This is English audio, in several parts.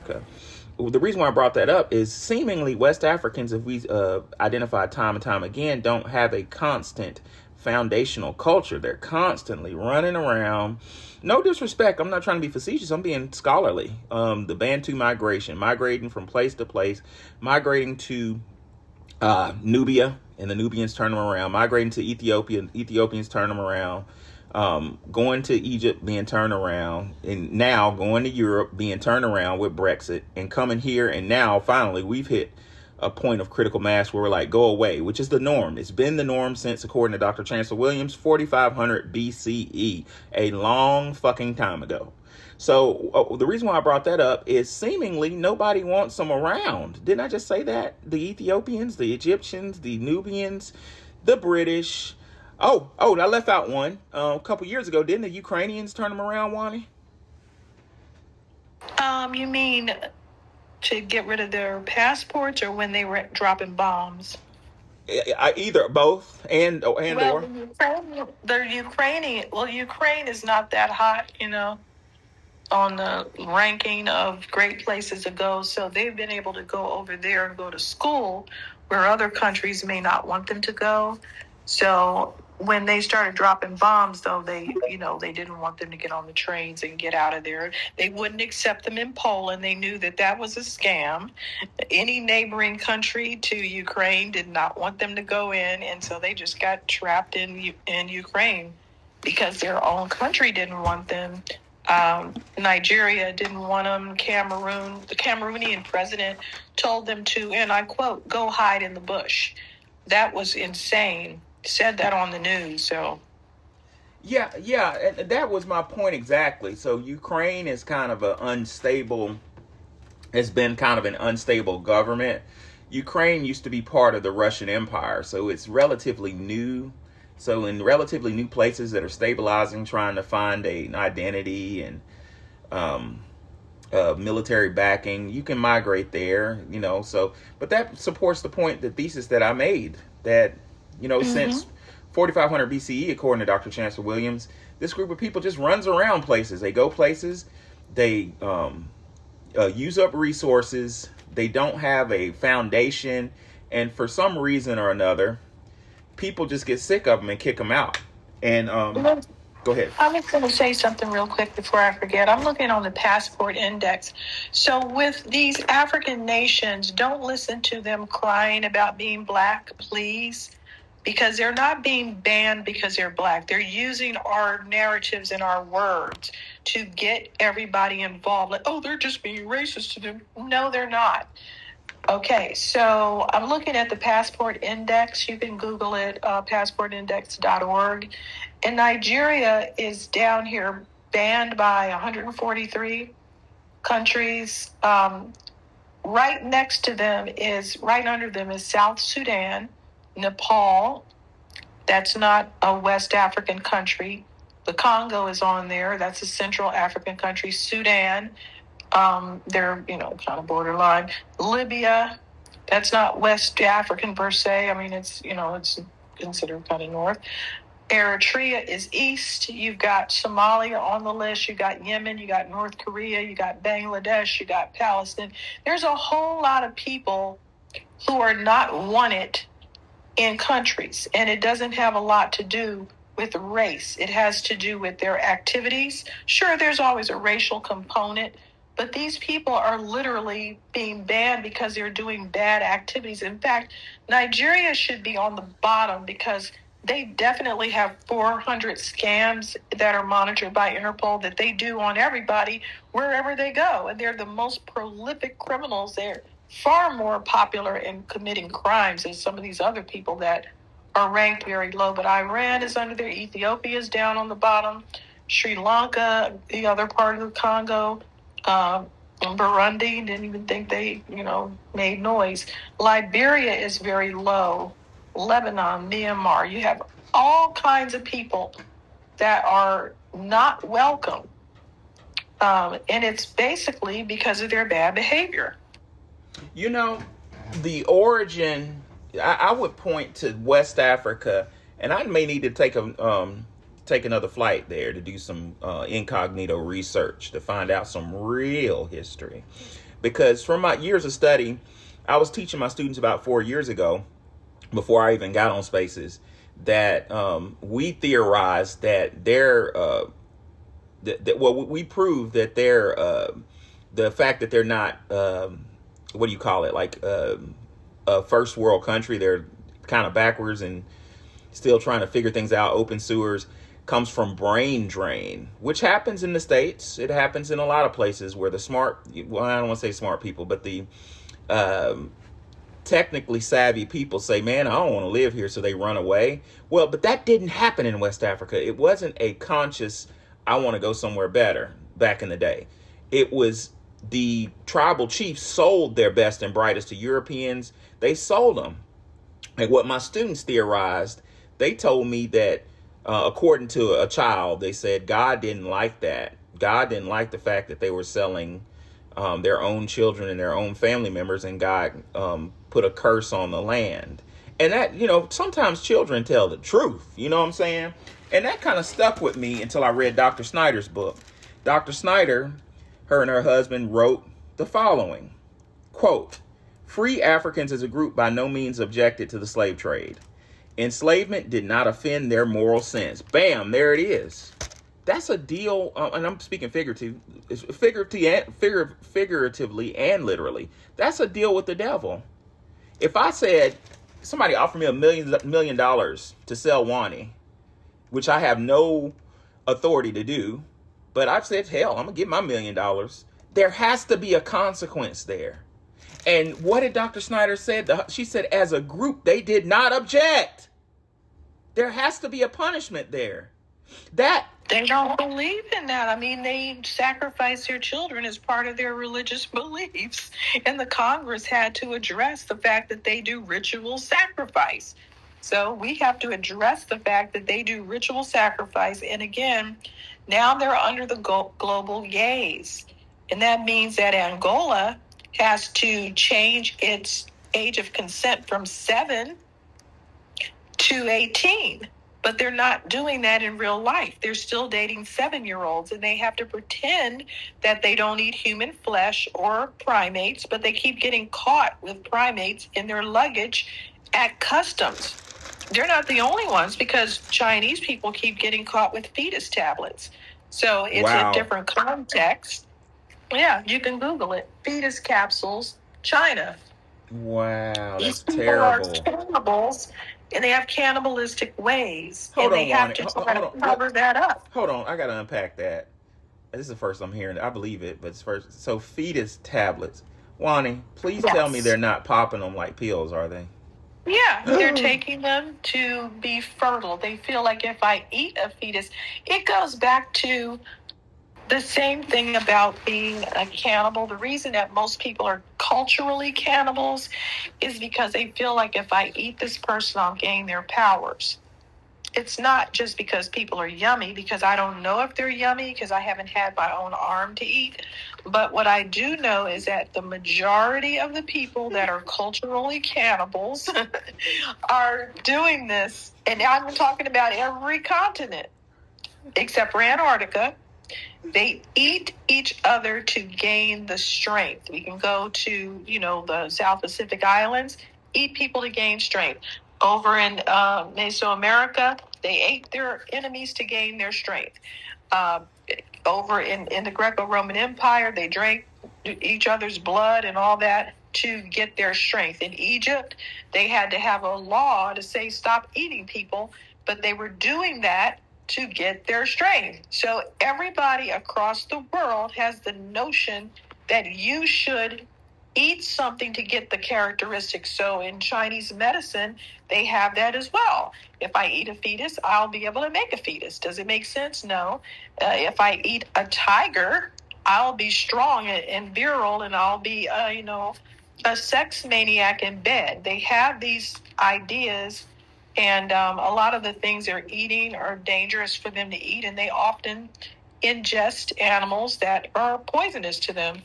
Okay. Well, the reason why I brought that up is seemingly West Africans, if we identify time and time again, don't have a constant foundational culture. They're constantly running around. No disrespect, I'm not trying to be facetious, I'm being scholarly. The Bantu migration, migrating from place to place, migrating to Nubia, and the Nubians turn them around, migrating to Ethiopia, Ethiopians turn them around, going to Egypt, being turned around, and now going to Europe, being turned around with Brexit, and coming here, and now finally we've hit a point of critical mass where we're like, go away, which is the norm. It's been the norm since, according to Dr. Chancellor Williams, 4500 BCE, a long fucking time ago. So the reason why I brought that up is seemingly nobody wants them around. Didn't I just say that? The Ethiopians, the Egyptians, the Nubians, the British. Oh, I left out one. A couple years ago, didn't the Ukrainians turn them around, Wani? You mean to get rid of their passports, or when they were dropping bombs? Either, both, and or. Ukraine is not that hot, on the ranking of great places to go. So they've been able to go over there and go to school where other countries may not want them to go. So when they started dropping bombs, though, they didn't want them to get on the trains and get out of there. They wouldn't accept them in Poland. They knew that was a scam. Any neighboring country to Ukraine did not want them to go in. And so they just got trapped in Ukraine because their own country didn't want them. Nigeria didn't want them. The Cameroonian president told them to, and I quote, go hide in the bush. That was insane. Said that on the news. So yeah, that was my point exactly. So Ukraine is kind of has been kind of an unstable government. Ukraine used to be part of the Russian Empire, so it's relatively new. So in relatively new places that are stabilizing, trying to find an identity and military backing, you can migrate there, So, but that supports the thesis that I made, that since 4500 BCE, according to Dr. Chancellor Williams, this group of people just runs around places. They go places, they use up resources, they don't have a foundation, and for some reason or another, people just get sick of them and kick them out. And go ahead. I'm just going to say something real quick before I forget. I'm looking on the passport index. So with these African nations, don't listen to them crying about being black, please, because they're not being banned because they're black. They're using our narratives and our words to get everybody involved. Like, they're just being racist to them. No, they're not. Okay, so I'm looking at the passport index. You can Google it, passportindex.org. And Nigeria is down here, banned by 143 countries. Right under them is South Sudan, Nepal. That's not a West African country. The Congo is on there. That's a Central African country. Sudan, they're, kind of borderline. Libya, that's not West African per se. I mean, it's considered kind of north. Eritrea is east. You've got Somalia on the list. You got Yemen. You got North Korea. You got Bangladesh. You got Palestine. There's a whole lot of people who are not wanted in countries, and it doesn't have a lot to do with race. It has to do with their activities. Sure, there's always a racial component, but these people are literally being banned because they're doing bad activities. In fact, Nigeria should be on the bottom because they definitely have 400 scams that are monitored by Interpol that they do on everybody wherever they go. And they're the most prolific criminals. They're far more popular in committing crimes than some of these other people that are ranked very low. But Iran is under there. Ethiopia is down on the bottom. Sri Lanka, the other part of the Congo, Burundi, didn't even think they, made noise. Liberia is very low. Lebanon, Myanmar, you have all kinds of people that are not welcome. And it's basically because of their bad behavior. The origin I would point to West Africa, and I may need to take another flight there to do some incognito research to find out some real history. Because from my years of study, I was teaching my students about 4 years ago, before I even got on Spaces, that we theorized that we proved that the fact that they're not, what do you call it, like a first world country, they're kind of backwards and still trying to figure things out, open sewers, comes from brain drain, which happens in the States. It happens in a lot of places where the smart, well, I don't want to say smart people, but the technically savvy people say, man, I don't want to live here, so they run away. Well, but that didn't happen in West Africa. It wasn't a conscious, I want to go somewhere better back in the day. It was the tribal chiefs sold their best and brightest to Europeans. They sold them. And what my students theorized, they told me that according to a child, they said God didn't like that. God didn't like the fact that they were selling their own children and their own family members, and God put a curse on the land. And that, sometimes children tell the truth, you know what I'm saying? And that kind of stuck with me until I read Dr. Snyder's book. Dr. Snyder, her and her husband, wrote the following, quote, "Free Africans as a group by no means objected to the slave trade. Enslavement did not offend their moral sense." Bam, there it is. That's a deal, and I'm speaking figuratively and literally. That's a deal with the devil. If I said, somebody offered me $1 million to sell Wani, which I have no authority to do, but I've said, hell, I'm going to get my $1 million. There has to be a consequence there. And what did Dr. Snyder say? She said, as a group, they did not object. There has to be a punishment there. They don't believe in that. I mean, they sacrifice their children as part of their religious beliefs. And the Congress had to address the fact that they do ritual sacrifice. So we have to address the fact that they do ritual sacrifice. And again, now they're under the global gaze. And that means that Angola has to change its age of consent from 7 to 18. But they're not doing that in real life. They're still dating 7-year-olds, and they have to pretend that they don't eat human flesh or primates, but they keep getting caught with primates in their luggage at customs. They're not the only ones, because Chinese people keep getting caught with fetus tablets. So it's a different context. Yeah, you can Google it. Fetus capsules, China. Wow, that's These terrible. People are cannibals, and they have cannibalistic ways, and they have to try to cover that up. Hold on, I got to unpack that. This is the first I'm hearing it. I believe it, but it's first. So fetus tablets. Wani, please tell me they're not popping them like pills, are they? Yeah, they're taking them to be fertile. They feel like if I eat a fetus, it goes back to the same thing about being a cannibal. The reason that most people are culturally cannibals is because they feel like if I eat this person, I'll gain their powers. It's not just because people are yummy, because I don't know if they're yummy because I haven't had my own arm to eat. But what I do know is that the majority of the people that are culturally cannibals are doing this. And now I'm talking about every continent except for Antarctica. They eat each other to gain the strength. We can go to, the South Pacific Islands, eat people to gain strength. Over in Mesoamerica, they ate their enemies to gain their strength. Over in the Greco-Roman Empire, they drank each other's blood and all that to get their strength. In Egypt, they had to have a law to say stop eating people, but they were doing that to get their strength. So everybody across the world has the notion that you should eat something to get the characteristics. So in Chinese medicine, they have that as well. If I eat a fetus, I'll be able to make a fetus. Does it make sense? No. If I eat a tiger, I'll be strong and virile, and I'll be, a sex maniac in bed. They have these ideas. And a lot of the things they're eating are dangerous for them to eat, and they often ingest animals that are poisonous to them.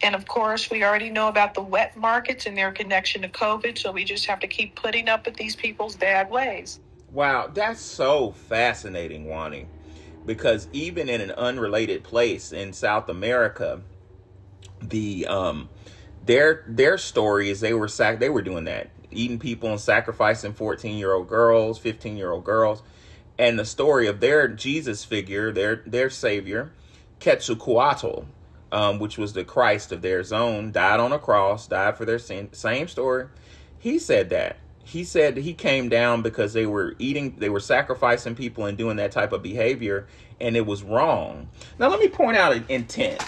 And of course, we already know about the wet markets and their connection to COVID. So we just have to keep putting up with these people's bad ways. Wow, that's so fascinating, Wani. Because even in an unrelated place in South America, the their story is they were doing that, eating people and sacrificing 14-year-old girls, 15-year-old girls, and the story of their Jesus figure, their savior, Quetzalcoatl, which was the Christ of their zone, died on a cross, died for their sin. Same story. He said that. He said he came down because they were sacrificing people and doing that type of behavior, and it was wrong. Now, let me point out an intent.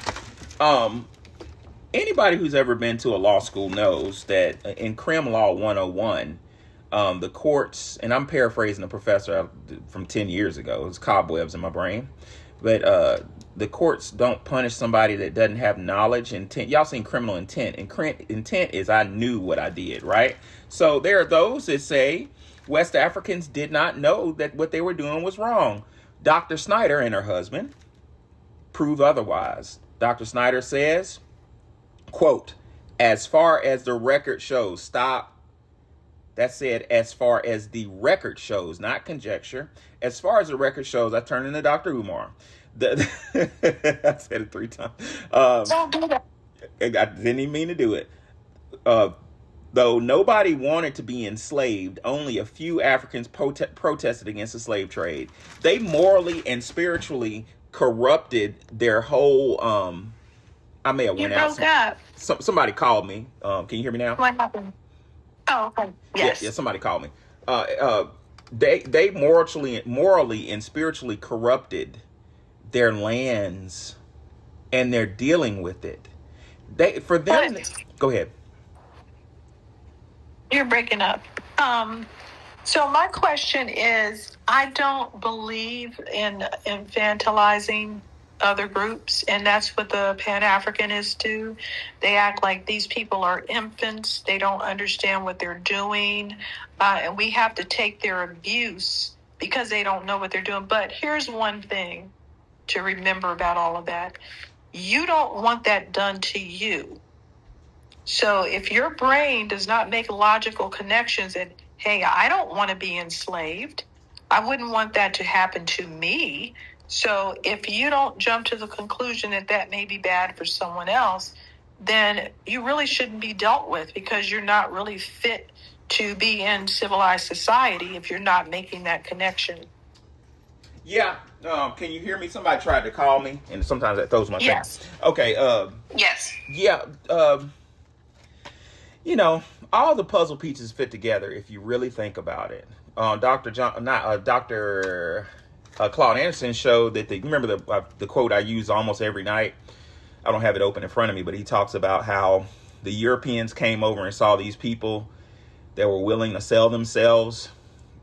Anybody who's ever been to a law school knows that in Crim Law 101, the courts, and I'm paraphrasing a professor from 10 years ago, it's cobwebs in my brain, but the courts don't punish somebody that doesn't have knowledge. Intent. Y'all seen criminal intent, and intent is I knew what I did, right? So there are those that say West Africans did not know that what they were doing was wrong. Dr. Snyder and her husband prove otherwise. Dr. Snyder says, quote, as far as the record shows, stop. That said, as far as the record shows, not conjecture. As far as the record shows, I turned into Dr. Umar. I said it 3 times. Don't do that. I didn't even mean to do it. Though nobody wanted to be enslaved, only a few Africans protested against the slave trade. They morally and spiritually corrupted their whole. I may have went out. You broke up. Somebody called me. Can you hear me now? What happened? Oh, okay. Yes. Yeah, somebody called me. They morally and spiritually corrupted their lands, and they're dealing with it. Go ahead. You're breaking up. So my question is, I don't believe in infantilizing other groups, and that's what the Pan-Africanists do. They act like these people are infants. They don't understand what they're doing, and we have to take their abuse because they don't know what they're doing. But here's one thing to remember about all of that. You don't want that done to you. So if your brain does not make logical connections that, hey, I don't want to be enslaved, I wouldn't want that to happen to me. So if you don't jump to the conclusion that that may be bad for someone else, then you really shouldn't be dealt with, because you're not really fit to be in civilized society if you're not making that connection. Yeah. Can you hear me? Somebody tried to call me, and sometimes that throws my thing. Yes. Okay. Yes. Yeah. All the puzzle pieces fit together if you really think about it. Dr. Claude Anderson showed that remember the quote I use almost every night. I don't have it open in front of me, but he talks about how the Europeans came over and saw these people that were willing to sell themselves,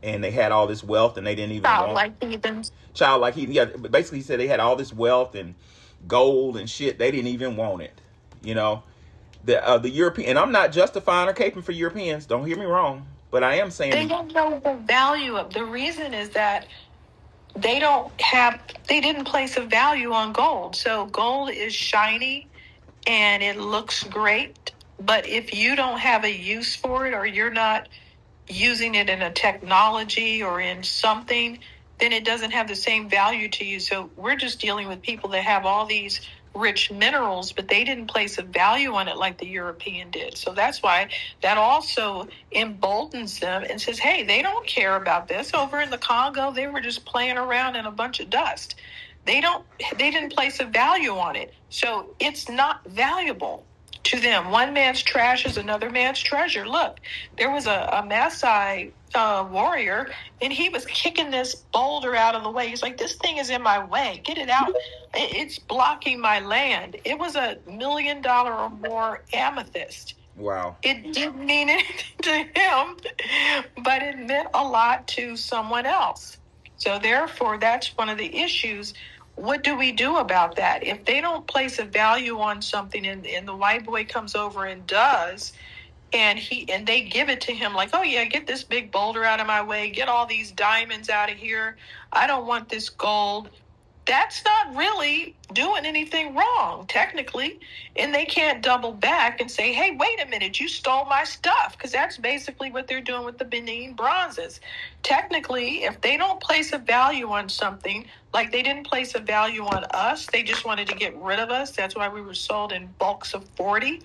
and they had all this wealth, and they didn't even Childlike heathens. Childlike heathens. Yeah, basically he said they had all this wealth and gold and shit. They didn't even want it. The European, and I'm not justifying or caping for Europeans. Don't hear me wrong, but I am saying they don't know the value of. The reason is that they didn't place a value on gold. So gold is shiny and it looks great, but if you don't have a use for it, or you're not using it in a technology or in something, then it doesn't have the same value to you. So we're just dealing with people that have all these rich minerals, but they didn't place a value on it like the European did. So that's why that also emboldens them and says, hey, they don't care about this. Over in the Congo, they were just playing around in a bunch of dust. They didn't place a value on it. So it's not valuable to them. One man's trash is another man's treasure. Look, there was a Maasai warrior, and he was kicking this boulder out of the way. He's like, this thing is in my way. Get it out. It's blocking my land. It was $1 million or more amethyst. Wow. It didn't mean anything to him, but it meant a lot to someone else. So therefore, that's one of the issues. What do we do about that? If they don't place a value on something, and the white boy comes over and does, and they give it to him like, oh yeah, get this big boulder out of my way, get all these diamonds out of here, I don't want this gold, that's not really doing anything wrong, technically. And they can't double back and say, hey, wait a minute, you stole my stuff. Because that's basically what they're doing with the Benin bronzes. Technically, if they don't place a value on something, like they didn't place a value on us, they just wanted to get rid of us. That's why we were sold in bulks of 40.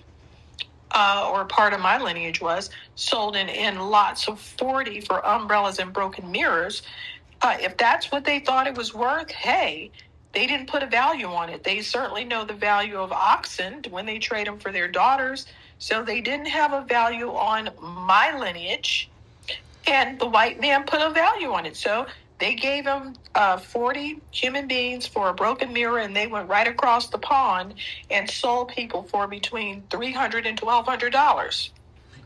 Or part of my lineage was sold in lots of 40 for umbrellas and broken mirrors. If that's what they thought it was worth, hey, they didn't put a value on it. They certainly know the value of oxen when they trade them for their daughters. So they didn't have a value on my lineage, and the white man put a value on it. So they gave them 40 human beings for a broken mirror, and they went right across the pond and sold people for between $300 and $1,200.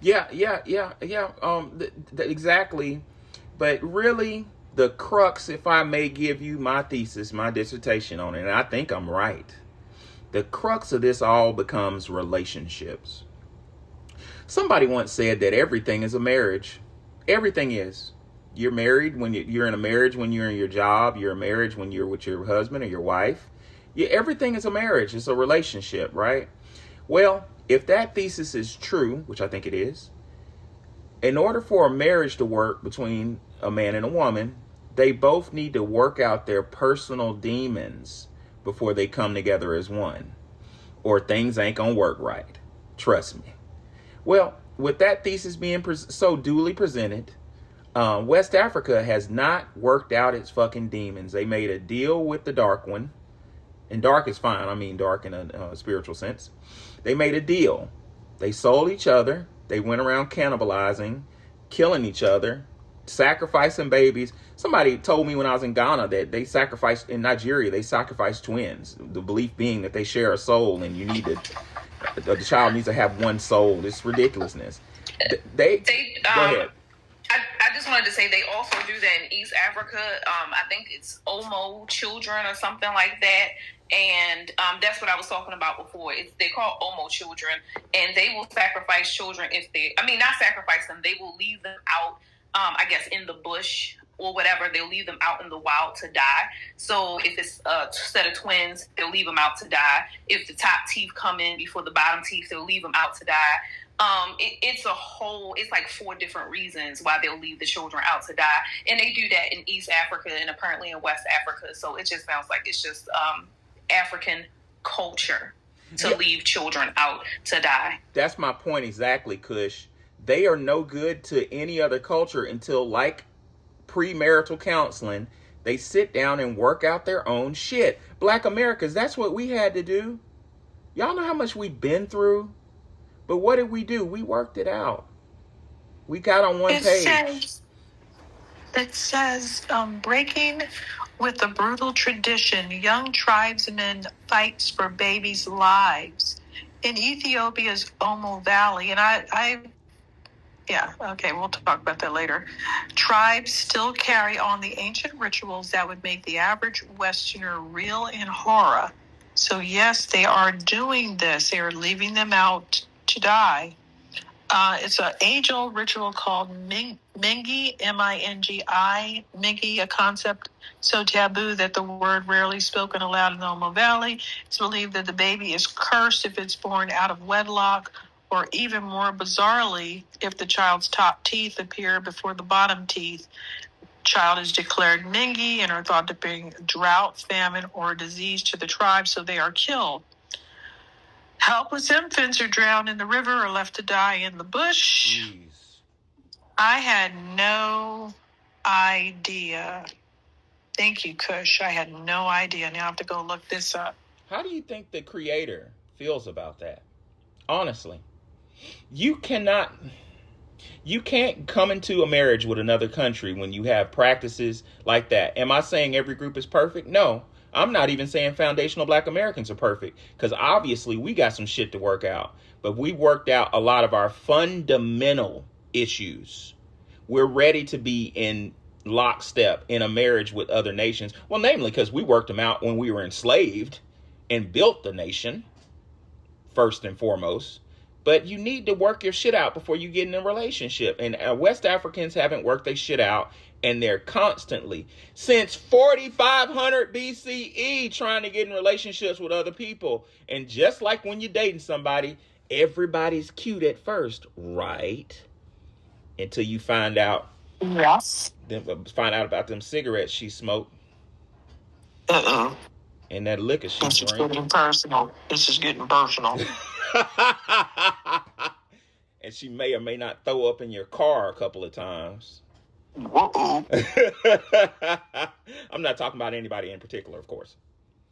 Yeah. Exactly. But really, the crux, if I may give you my thesis, my dissertation on it, and I think I'm right, the crux of this all becomes relationships. Somebody once said that everything is a marriage. Everything is. You're married when you're in a marriage, when you're in your job. You're a marriage when you're with your husband or your wife. Everything is a marriage. It's a relationship, right? Well, if that thesis is true, which I think it is, in order for a marriage to work between a man and a woman, they both need to work out their personal demons before they come together as one, or things ain't gonna work right. Trust me. Well, with that thesis being so duly presented, West Africa has not worked out its fucking demons. They made a deal with the dark one, and dark is fine. I mean dark in a spiritual sense. They made a deal. They sold each other. They went around cannibalizing, killing each other, sacrificing babies. Somebody told me when I was in Ghana that they sacrificed, in Nigeria, they sacrificed twins. The belief being that they share a soul, and the child needs to have one soul. It's ridiculousness. Go ahead. I just wanted to say they also do that in East Africa. I think it's Omo children or something like that. And that's what I was talking about before. They're called Omo children. And they will sacrifice children not sacrifice them. They will leave them out, I guess, in the bush or whatever. They'll leave them out in the wild to die. So if it's a set of twins, they'll leave them out to die. If the top teeth come in before the bottom teeth, they'll leave them out to die. It's like 4 different reasons why they'll leave the children out to die. And they do that in East Africa and apparently in West Africa. So it just sounds like it's just African culture to leave children out to die. That's my point exactly, Kush. They are no good to any other culture until, like premarital counseling, they sit down and work out their own shit. Black Americans, that's what we had to do. Y'all know how much we've been through? But what did we do? We worked it out. We got on one page. It says, breaking with the brutal tradition, young tribesmen fights for babies' lives. In Ethiopia's Omo Valley, and we'll talk about that later. Tribes still carry on the ancient rituals that would make the average Westerner reel in horror. So yes, they are doing this. They are leaving them out to die. It's an age-old ritual called Mingi, M-I-N-G-I, Mingi, a concept so taboo that the word rarely spoken aloud in the Omo Valley. It's believed that the baby is cursed if it's born out of wedlock, or even more bizarrely, if the child's top teeth appear before the bottom teeth. Child is declared Mingi and are thought to bring drought, famine, or disease to the tribe, so they are killed. Helpless infants are drowned in the river or left to die in the bush. Jeez. I had no idea. Thank you, Kush. I had no idea. Now I have to go look this up. How do you think the creator feels about that? Honestly. You can't come into a marriage with another country when you have practices like that. Am I saying every group is perfect? No. I'm not even saying foundational Black Americans are perfect, because obviously we got some shit to work out. But we worked out a lot of our fundamental issues. We're ready to be in lockstep in a marriage with other nations. Well, namely because we worked them out when we were enslaved and built the nation, first and foremost. But you need to work your shit out before you get in a relationship. And West Africans haven't worked their shit out. And they're constantly, since 4500 BCE, trying to get in relationships with other people. And just like when you're dating somebody, everybody's cute at first, right? Until you find out. Yes. Find out about them cigarettes she smoked. And that liquor she drank. This is getting personal. And she may or may not throw up in your car a couple of times. Whoa. I'm not talking about anybody in particular, of course.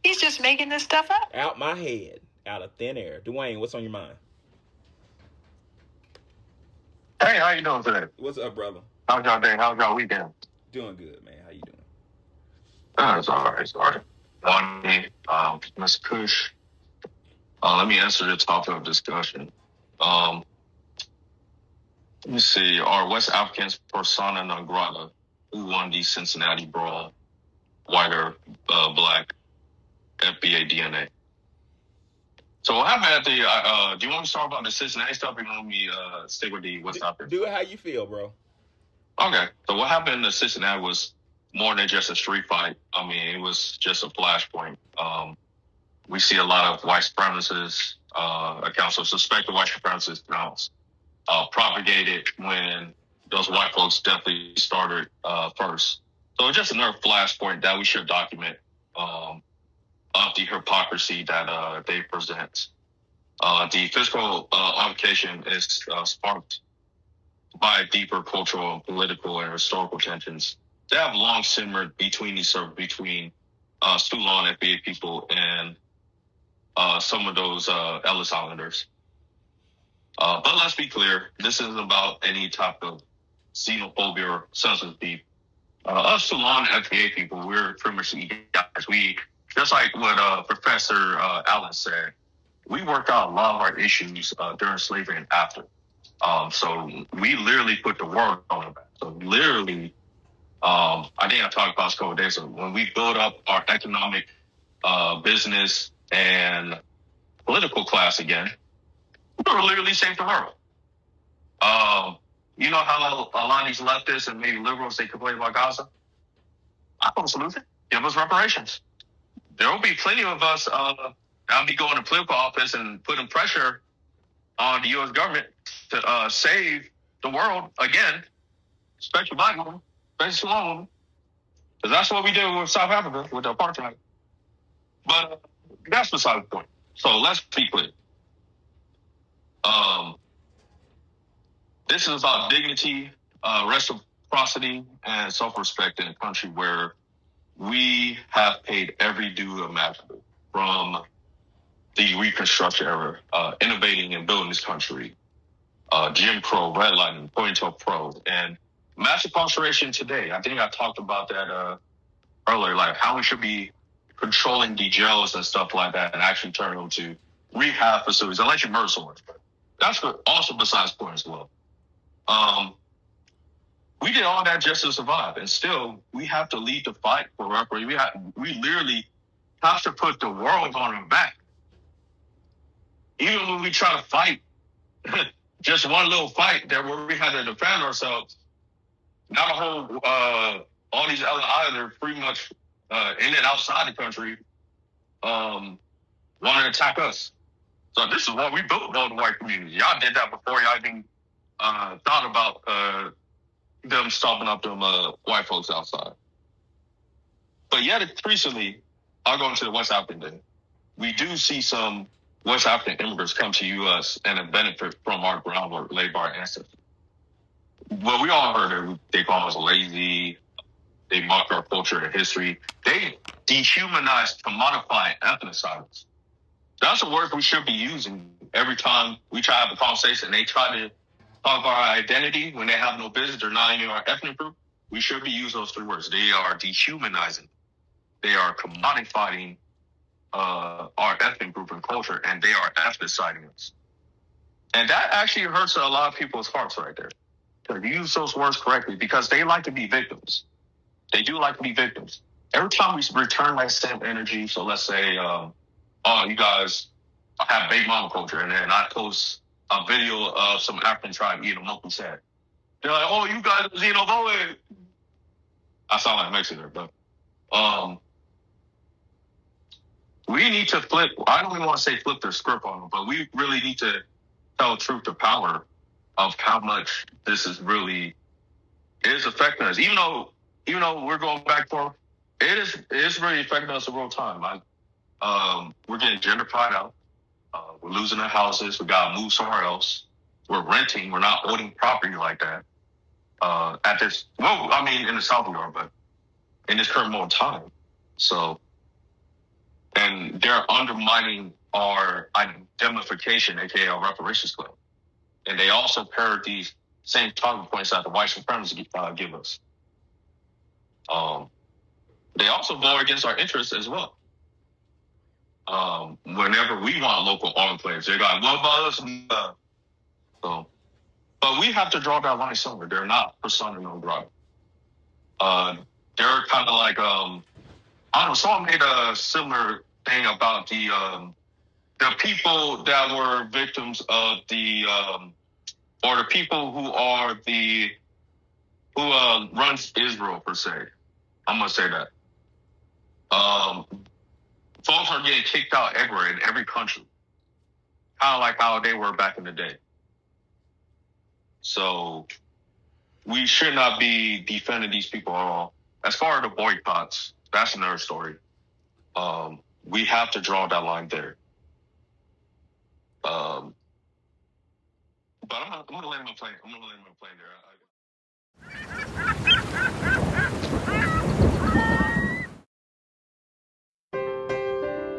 He's just making this stuff up. Out my head, out of thin air. Dwayne, what's on your mind? Hey, how you doing today? What's up, brother? How's y'all day? How's y'all weekend? Doing good, man. How you doing? It's all right. Sorry. Miss Kush. Let me answer the topic of discussion. Let me see. Are West Africans persona non grata who won the Cincinnati brawl? White or black? FBA DNA. So what happened at the? Do you want me to talk about the Cincinnati stuff, or you want me stay with the West Africans? Do it how you feel, bro. Okay. So what happened in Cincinnati was more than just a street fight. I mean, it was just a flashpoint. We see a lot of white supremacists, accounts of suspected white supremacist accounts propagated when those white folks definitely started first. So it's just another flashpoint that we should document of the hypocrisy that they present. The physical altercation is sparked by deeper cultural, and political, and historical tensions that have long simmered between Stu Law and FBA people and some of those Ellis Islanders. But let's be clear, this isn't about any type of xenophobia or senseless beef. Us Stu Law and FBA people, we're pretty much the guys. We, just like what Professor Allen said, we worked out a lot of our issues during slavery and after. So we literally put the work on the back. So literally, I think I talked about this a couple of days ago. When we build up our economic, business, and political class again, we literally saved the world. You know how a lot of these leftists and maybe liberals, they complain about Gaza? I have a solution. Give us reparations. There will be plenty of us, I'll be going to political office and putting pressure on the U.S. government to save the world again, especially black women, especially small women, because that's what we did with South Africa with the apartheid. But that's beside the point. So let's be clear. This is about dignity, reciprocity, and self-respect in a country where we have paid every due imaginable from the Reconstruction era, innovating and building this country, Jim Crow, redlining, COINTELPRO, and mass incarceration today. I think I talked about that earlier, like how we should be controlling the jails and stuff like that and actually turn them to rehab facilities, unless you murder someone. But that's also besides the point as well. We did all that just to survive, and still we have to lead the fight for reparations. We literally have to put the world on our back. Even when we try to fight, just one little fight that where we had to defend ourselves, not a whole, all these other islanders pretty much in and outside the country want to attack us. So this is what we built all the white communities. Y'all did that before y'all even thought about them stopping up them white folks outside. But yet recently, I'll go into the West African thing. We do see some West African immigrants come to U.S. and benefit from our groundwork laid by our ancestors. Well, we all heard it. They call us lazy. They mock our culture and history. They dehumanize, commodify, and ethnicize us. That's a word we should be using every time we try to have a conversation. They try to talk about our identity when they have no business. They're not even our ethnic group. We should be using those three words. They are dehumanizing. They are commodifying our ethnic group and culture, and they are ethnicizing us. And that actually hurts a lot of people's hearts right there. To use those words correctly, because they like to be victims. They do like to be victims. Every time we return that same energy, so let's say, oh, you guys have baby mama culture, and then I post a video of some African tribe eating a monkey sack. They're like, "Oh, you guys are xenophobic." I sound like a Mexican, but we need to flip. I don't even want to say flip their script on them, but we really need to tell truth to power of how much this is affecting us. Even though we're going back and forth, it is really affecting us in real time. We're getting gentrified out. We're losing our houses. We got to move somewhere else. We're renting. We're not owning property like that. In the South we are, but in this current moment in time. So, and they're undermining our indemnification, aka our reparations claim. And they also parrot these same talking points that the white supremacists give us. They also go against our interests as well. Whenever we want local enclaves, they're like, "What about us?" But we have to draw that line somewhere. They're not persona non grata. They're kind of like, I don't know, someone made a similar thing about the people that were victims of or the people who runs Israel per se. I'm gonna say that. Folks are getting kicked out everywhere in every country. Kind of like how they were back in the day. So we should not be defending these people at all. As far as the boycotts, that's another story. We have to draw that line there. But I'm gonna let him play. I'm gonna let him play there.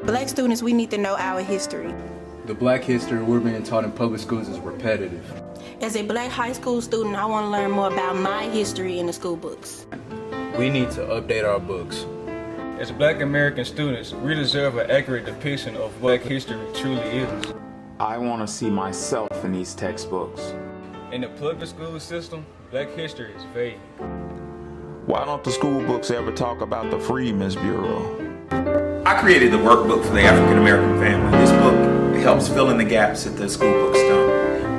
Black students, we need to know our history. The black history we're being taught in public schools is repetitive. As a black high school student, I want to learn more about my history in the school books. We need to update our books. As black American students, we deserve an accurate depiction of what history truly is. I want to see myself in these textbooks. In the public school system, black history is vague. Why don't the school books ever talk about the Freedmen's Bureau? I created the workbook for the African American family. This book helps fill in the gaps that the school books don't.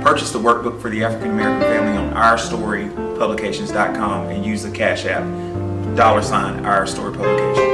Purchase the workbook for the African American family on ourstorypublications.com and use the Cash App, $OurStoryPublications.